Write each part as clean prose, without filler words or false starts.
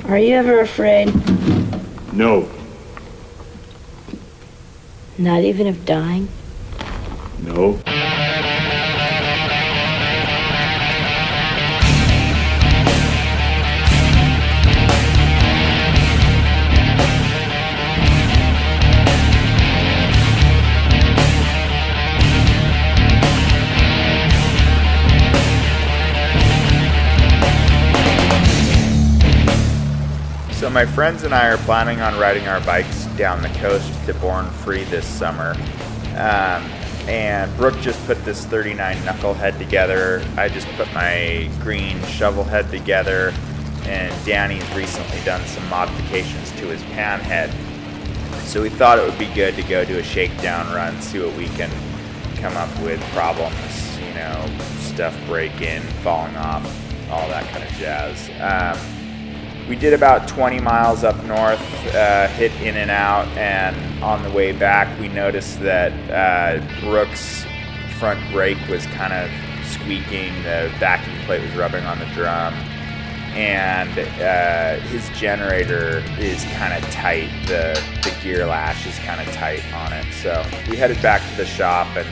Are you ever afraid? No. Not even of dying? No. So my friends and I are planning on riding our bikes down the coast to Born Free this summer. And Brooke just put this 39 knucklehead together. I just put my green Shovelhead together. And Danny's recently done some modifications to his Panhead. So we thought it would be good to go do a shakedown run, see what we can come up with, problems, stuff breaking, falling off, all that kind of jazz. We did about 20 miles up north, hit in and out, and on the way back we noticed that Brooke's front brake was kind of squeaking, the backing plate was rubbing on the drum, and his generator is kind of tight, the gear lash is kind of tight on it. So we headed back to the shop and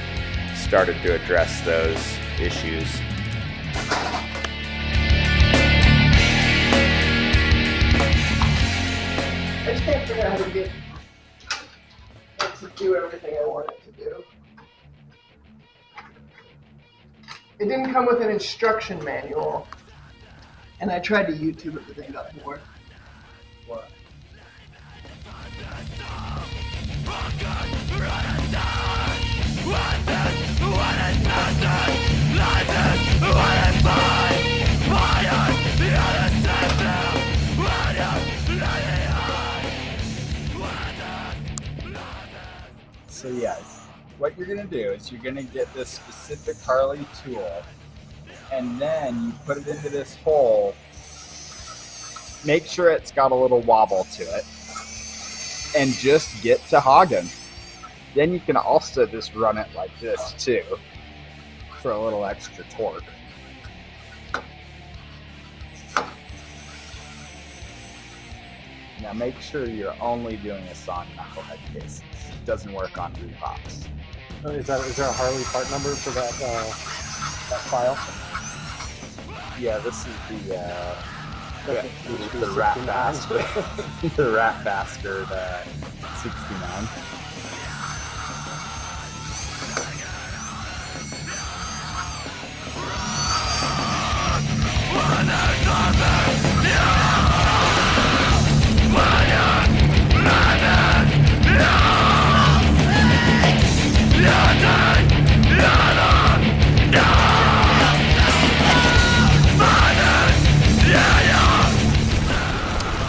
started to address those issues. I just can't figure out how to get it to do everything I want it to do. It didn't come with an instruction manual, and I tried to YouTube it, but it doesn't work. What? So yes, what you're going to do is you're going to get this specific Harley tool, and then you put it into this hole. Make sure it's got a little wobble to it, and just get to hogging. Then you can also just run it like this too, for a little extra torque. Now make sure you're only doing this on knucklehead cases. It doesn't work on Reeboks. Is there a Harley part number for that file? Yeah, this is the Rat Bastard. The Rat Bastard 69.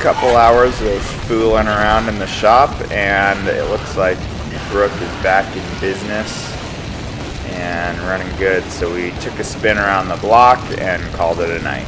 Couple hours of fooling around in the shop, and it looks like Brooke is back in business and running good. So we took a spin around the block and called it a night.